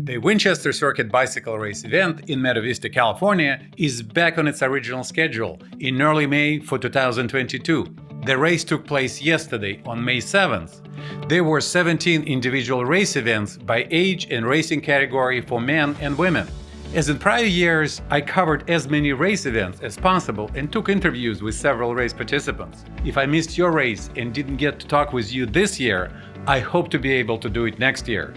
The Winchester Circuit bicycle race event in Meadow Vista, California is back on its original schedule in early May for 2022. The race took place yesterday on May 7th. There were 17 individual race events by age and racing category for men and women. As in prior years, I covered as many race events as possible and took interviews with several race participants. If I missed your race and didn't get to talk with you this year, I hope to be able to do it next year.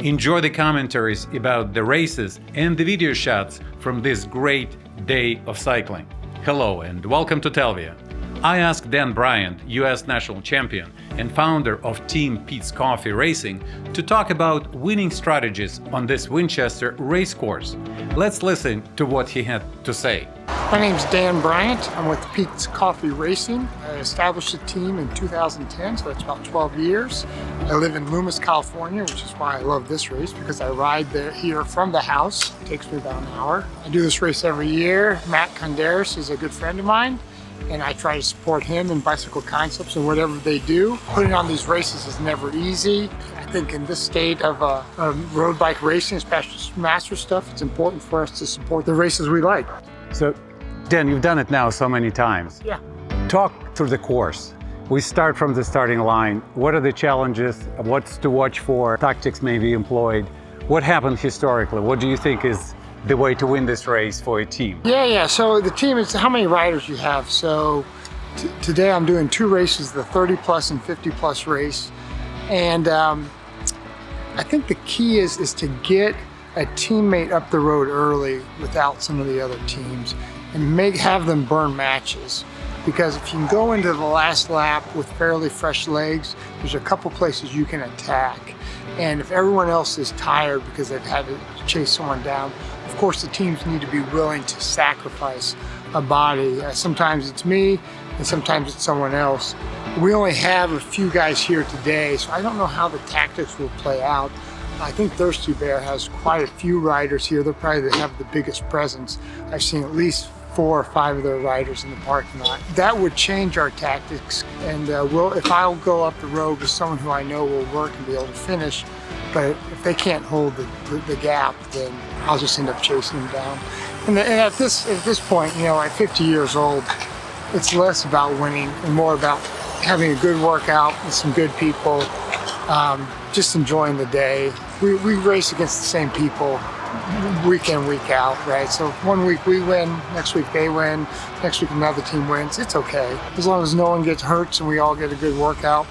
Enjoy the commentaries about the races and the video shots from this great day of cycling. Hello and welcome to Telvia. I asked Dan Bryant, US national champion and founder of Team Pete's Coffee Racing, to talk about winning strategies on this Winchester race course. Let's listen to what he had to say. My name's Dan Bryant. I'm with Pete's Coffee Racing. I established a team in 2010, so that's about 12 years. I live in Loomis, California, which is why I love this race, because I ride here from the house. It takes me about an hour. I do this race every year. Matt Conderis is a good friend of mine, and I try to support him in bicycle concepts and whatever they do. Putting on these races is never easy. I think in this state of road bike racing, especially master stuff, it's important for us to support the races we like. So, Dan, you've done it now so many times. Yeah. Talk through the course. We start from the starting line. What are the challenges? What's to watch for? Tactics may be employed. What happened historically? What do you think is the way to win this race for a team? Yeah. So the team is how many riders you have. So today I'm doing two races, the 30 plus and 50 plus race. And I think the key is to get a teammate up the road early without some of the other teams and have them burn matches. Because if you can go into the last lap with fairly fresh legs, there's a couple places you can attack. And if everyone else is tired because they've had to chase someone down, of course the teams need to be willing to sacrifice a body. Sometimes it's me and sometimes it's someone else. We only have a few guys here today, so I don't know how the tactics will play out. I think Thirsty Bear has quite a few riders here. They'll probably have the biggest presence. I've seen at least 4 or 5 of their riders in the parking lot. That would change our tactics, and if I'll go up the road with someone who I know will work and be able to finish, but if they can't hold the gap, then I'll just end up chasing them down. And at this point, you know, at 50 years old, it's less about winning and more about having a good workout with some good people, just enjoying the day. We race against the same people week in, week out, right? So one week we win, next week they win, next week another team wins. It's okay. As long as no one gets hurt and we all get a good workout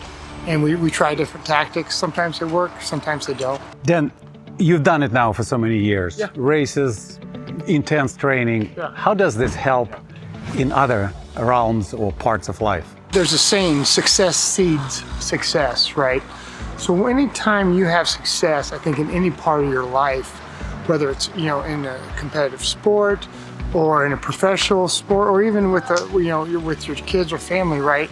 and we try different tactics. Sometimes they work, sometimes they don't. Dan, you've done it now for so many years. Yeah. Races, intense training. Yeah. How does this help in other realms or parts of life? There's a saying, success seeds success, right? So anytime you have success, I think in any part of your life, whether it's, you know, in a competitive sport or in a professional sport or even with with your kids or family, right?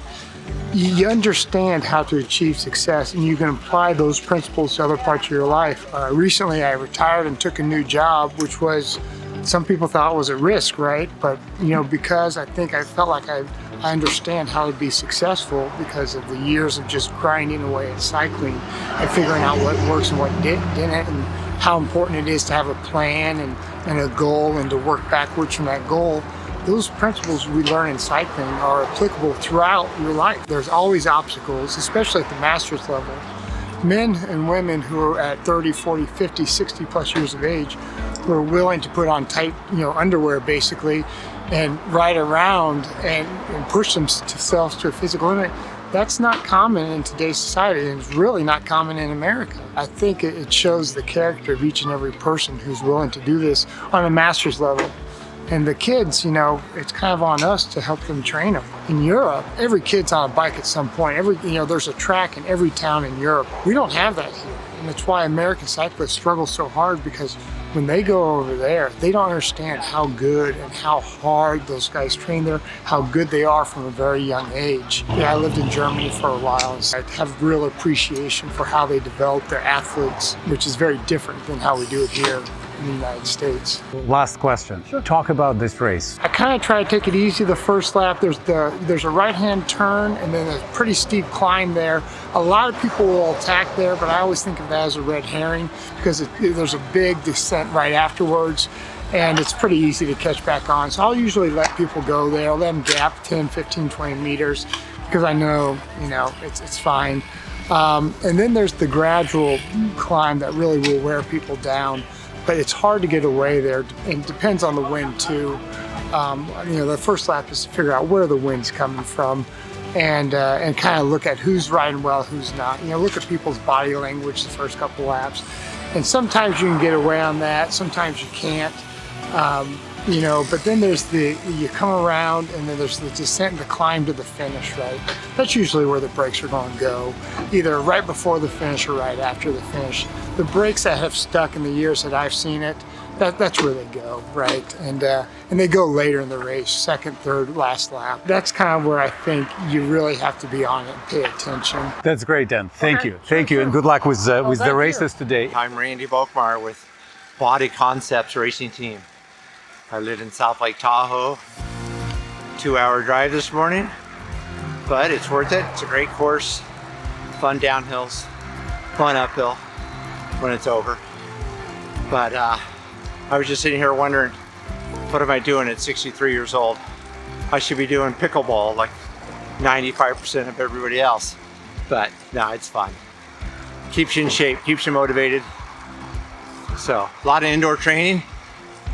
You understand how to achieve success and you can apply those principles to other parts of your life. Recently I retired and took a new job, which was, some people thought was a risk, right? But, you know, because I think I felt like I understand how to be successful because of the years of just grinding away at cycling and figuring out what works and what didn't, and how important it is to have a plan and a goal and to work backwards from that goal. Those principles we learn in cycling are applicable throughout your life. There's always obstacles, especially at the master's level. Men and women who are at 30, 40, 50, 60 plus years of age who are willing to put on tight, underwear basically and ride around and push themselves to a physical limit. That's not common in today's society, and it's really not common in America. I think it shows the character of each and every person who's willing to do this on a master's level. And the kids, it's kind of on us to help them train them. In Europe, every kid's on a bike at some point. There's a track in every town in Europe. We don't have that here. And that's why American cyclists struggle so hard, because when they go over there, they don't understand how good and how hard those guys train there, how good they are from a very young age. Yeah, I lived in Germany for a while, and I have real appreciation for how they develop their athletes, which is very different than how we do it here. in the United States. Last question. Sure. Talk about this race. I kind of try to take it easy the first lap. There's a right-hand turn and then a pretty steep climb there. A lot of people will attack there, but I always think of that as a red herring because there's a big descent right afterwards, and it's pretty easy to catch back on. So I'll usually let people go there. I'll let them gap 10, 15, 20 meters because I know, it's fine. And then there's the gradual climb that really will wear people down, but it's hard to get away there, and it depends on the wind too. The first lap is to figure out where the wind's coming from and kind of look at who's riding well, who's not. Look at people's body language the first couple laps. And sometimes you can get away on that, sometimes you can't. But then you come around and then there's the descent and the climb to the finish, right? That's usually where the brakes are going to go, either right before the finish or right after the finish. The brakes that have stuck in the years that I've seen it, that's where they go, right? And they go later in the race, second, third, last lap. That's kind of where I think you really have to be on it and pay attention. That's great, Dan. Thank you. Thank you, and good luck with the races today. I'm Randy Volkmar with Body Concepts Racing Team. I live in South Lake Tahoe. 2-hour drive this morning, but it's worth it. It's a great course, fun downhills, fun uphill when it's over. But I was just sitting here wondering, what am I doing at 63 years old? I should be doing pickleball like 95% of everybody else. But no, it's fun. Keeps you in shape, keeps you motivated. So a lot of indoor training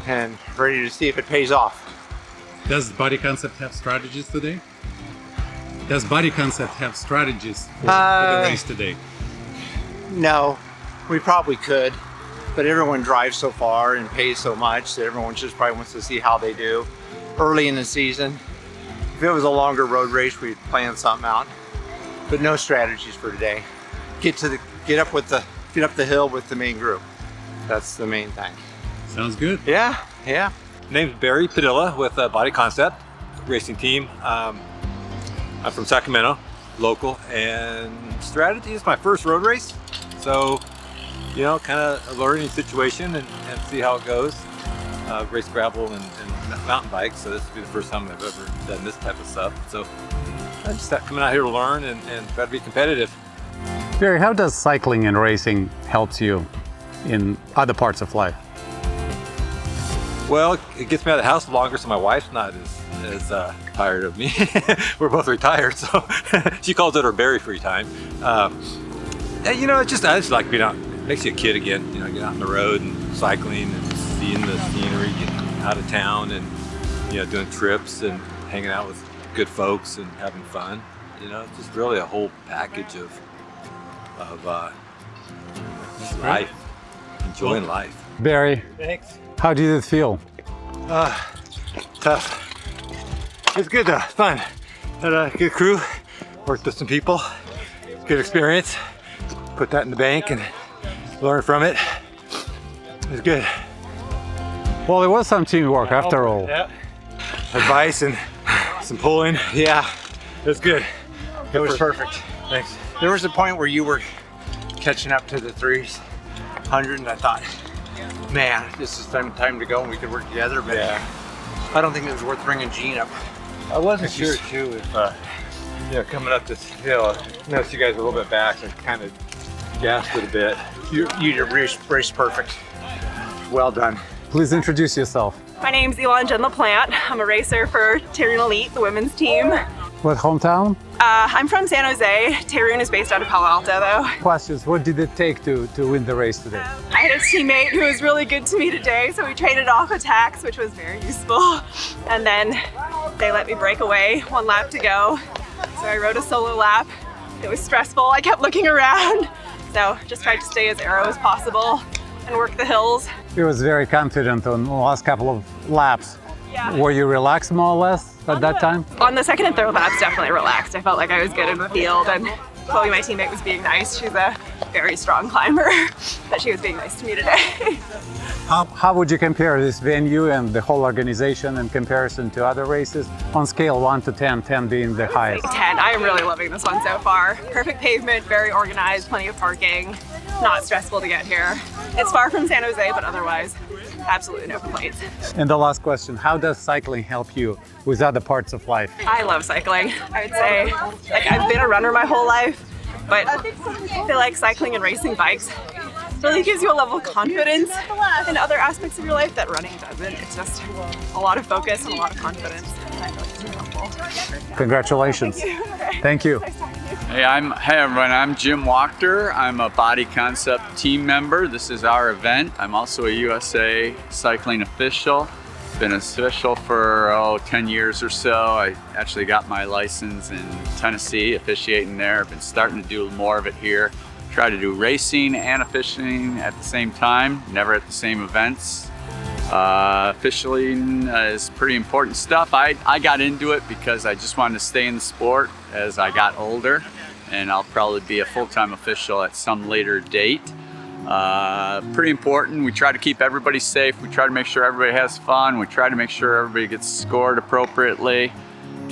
and ready to see if it pays off. Does Body Concept have strategies today? Does Body Concept have strategies for the race today? No, we probably could, but everyone drives so far and pays so much that everyone just probably wants to see how they do early in the season. If it was a longer road race, we'd plan something out, but no strategies for today. Get up the hill with the main group. That's the main thing. Sounds good. Yeah. Name's Barry Padilla with Body Concept Racing Team. I'm from Sacramento, local, and strategy is my first road race. So, kind of a learning situation and see how it goes. Race gravel and mountain bikes, so this will be the first time I've ever done this type of stuff. So I just coming out here to learn and try to be competitive. Barry, how does cycling and racing help you in other parts of life? Well, it gets me out of the house longer, so my wife's not as tired of me. We're both retired, so she calls it her Barry free time. I just like being out. It makes you a kid again. Get out on the road and cycling and seeing the scenery, getting out of town, and doing trips and hanging out with good folks and having fun. Just really a whole package of just life, enjoying life. Barry, Thanks. how did it feel? Tough. It's good though, it's fun. Had a good crew, worked with some people, good experience. Put that in the bank and learn from it. It was good. Well, it was some teamwork after all. Yeah. Advice and some pulling. Yeah, it was good. It was perfect. Thanks. There was a point where you were catching up to the 300 and I thought, man, this is time to go and we could work together, but Yeah. I don't think it was worth bringing Gene up. I wasn't sure too if, coming up this hill, I noticed you guys were a little bit back, so I kind of gasped it a bit. You did race perfect. Well done. Please introduce yourself. My name's Elon LaPlante. I'm a racer for Terrune Elite, the women's team. What hometown? I'm from San Jose. Terrune is based out of Palo Alto though. Questions, what did it take to win the race today? I had a teammate who was really good to me today, so we traded off attacks, which was very useful. And then they let me break away, 1 lap to go. So I rode a solo lap. It was stressful, I kept looking around. So just tried to stay as aero as possible and work the hills. He was very confident on the last couple of laps. Yeah. Were you relaxed more or less at that time? On the second and third laps, definitely relaxed. I felt like I was good in the field, and Chloe, my teammate, was being nice. She's a very strong climber, but she was being nice to me today. How would you compare this venue and the whole organization in comparison to other races on scale 1 to 10, 10 being the highest? 10. I am really loving this one so far. Perfect pavement, very organized, plenty of parking. not stressful to get here. It's far from San Jose, but otherwise, absolutely no complaints. And the last question, how does cycling help you with other parts of life? I love cycling. I would say, like, I've been a runner my whole life, but I feel like cycling and racing bikes really gives you a level of confidence in other aspects of your life that running doesn't. It's just a lot of focus and a lot of confidence. And I feel like it's really helpful. Congratulations. Thank you. Hey everyone, I'm Jim Wachter. I'm a Body Concept team member. This is our event. I'm also a USA cycling official. Been an official for 10 years or so. I actually got my license in Tennessee, officiating there. I've been starting to do more of it here. Try to do racing and officiating at the same time, never at the same events. Officiating is pretty important stuff. I got into it because I just wanted to stay in the sport as I got older, and I'll probably be a full-time official at some later date. Pretty important. We try to keep everybody safe. We try to make sure everybody has fun. We try to make sure everybody gets scored appropriately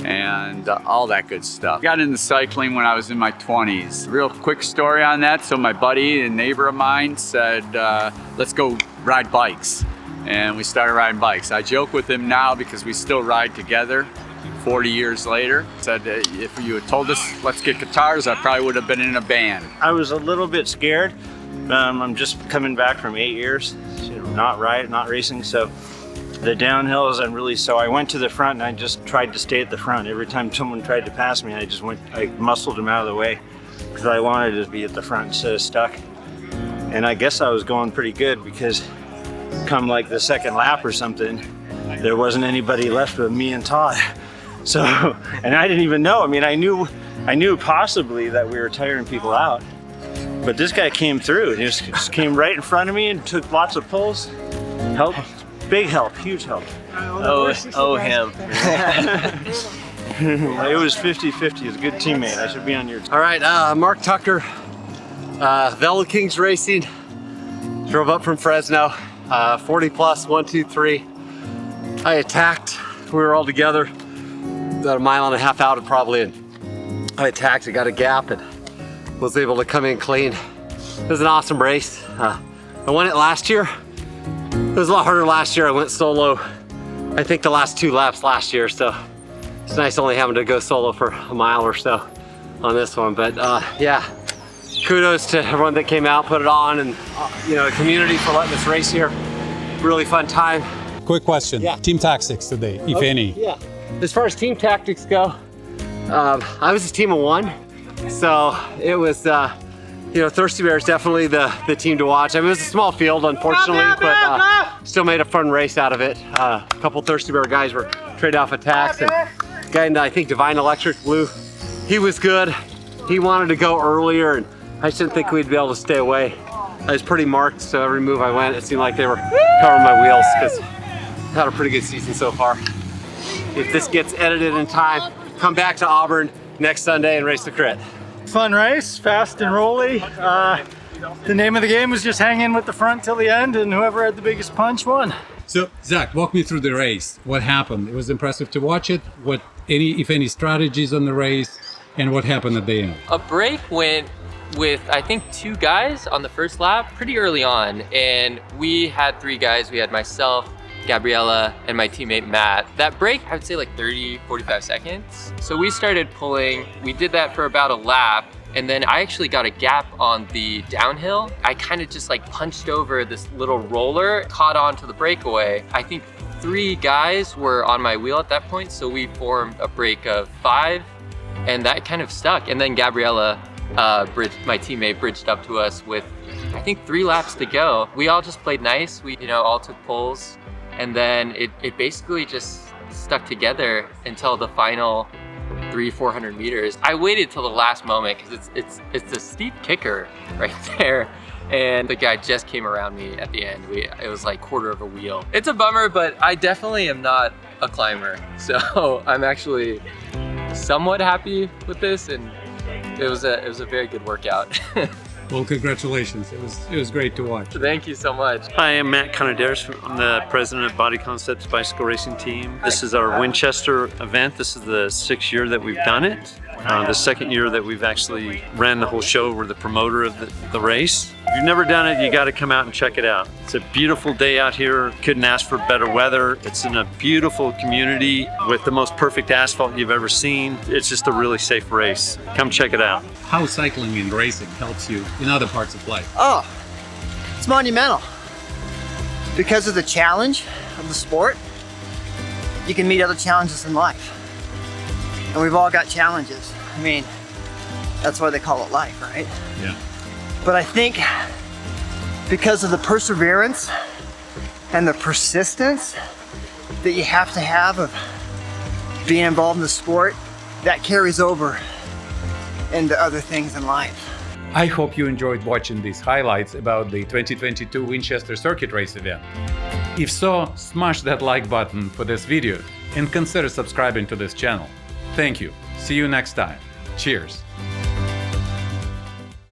and all that good stuff. I got into cycling when I was in my 20s. Real quick story on that. So my buddy and neighbor of mine said, let's go ride bikes. And we started riding bikes. I joke with him now because we still ride together 40 years later. Said if you had told us, let's get guitars, I probably would have been in a band. I was a little bit scared. I'm just coming back from 8 years, not racing, so the downhills so I went to the front and I just tried to stay at the front. Every time someone tried to pass me, I muscled them out of the way because I wanted to be at the front instead of stuck. And I guess I was going pretty good because come like the second lap or something, there wasn't anybody left but me and Todd. So, and I didn't even know. I mean, I knew possibly that we were tiring people out, but this guy came through and he just came right in front of me and took lots of pulls. Helped. Big help, huge help. Oh him. It was 50-50. He's a good teammate. I should be on your team. All right, Mark Tucker, Velo Kings Racing. Drove up from Fresno, 40 plus, 1, 2, 3. I attacked. We were all together, about a mile and a half out probably, and I attacked. I got a gap and was able to come in clean. It was an awesome race. I won it last year. It was a lot harder last year. I went solo, I think the last 2 laps last year, so it's nice only having to go solo for a mile or so on this one. But yeah, kudos to everyone that came out, put it on, and the community for letting us race here. Really fun time. Quick question, Yeah. team tactics today, if any. Yeah, as far as team tactics go, I was a team of 1, so it was Thirsty Bear is definitely the team to watch. I mean, it was a small field, unfortunately, but still made a fun race out of it. A couple Thirsty Bear guys were trading off attacks, and a guy in, I think, Divine Electric Blue, he was good. He wanted to go earlier, and I just didn't think we'd be able to stay away. I was pretty marked, so every move I went, it seemed like they were covering my wheels because I had a pretty good season so far. If this gets edited in time, come back to Auburn next Sunday and race the crit. Fun race, fast and rolly. The name of the game was just hang in with the front till the end, and whoever had the biggest punch won. So Zach, walk me through the race. What happened? It was impressive to watch it. What, if any strategies on the race, and what happened at the end? A break went with, I think, 2 guys on the first lap pretty early on, and we had 3 guys. We had myself, Gabriella, and my teammate Matt. That break, I would say like 30, 45 seconds. So we started pulling. We did that for about a lap, and then I actually got a gap on the downhill. I kind of just like punched over this little roller, caught on to the breakaway. I think 3 guys were on my wheel at that point, so we formed a break of 5, and that kind of stuck. And then Gabriella, my teammate, bridged up to us with, I think, 3 laps to go. We all just played nice. We, all took pulls. And then it basically just stuck together until the final 300-400 meters. I waited till the last moment because it's a steep kicker right there. And the guy just came around me at the end. It was like quarter of a wheel. It's a bummer, but I definitely am not a climber. So I'm actually somewhat happy with this, and it was a very good workout. Well, congratulations. It was great to watch. Thank you so much. Hi, I'm Matt Conadaris. I'm the president of Body Concepts Bicycle Racing Team. This is our Winchester event. This is the 6th year that we've done it. The second year that we've actually ran the whole show, we're the promoter of the race. If you've never done it, you got to come out and check it out. It's a beautiful day out here. Couldn't ask for better weather. It's in a beautiful community with the most perfect asphalt you've ever seen. It's just a really safe race. Come check it out. How cycling and racing helps you in other parts of life? Oh, it's monumental. Because of the challenge of the sport, you can meet other challenges in life. And we've all got challenges. I mean, that's why they call it life, right? Yeah. But I think because of the perseverance and the persistence that you have to have of being involved in the sport, that carries over into other things in life. I hope you enjoyed watching these highlights about the 2022 Winchester Circuit Race event. If so, smash that like button for this video and consider subscribing to this channel. Thank you. See you next time. Cheers.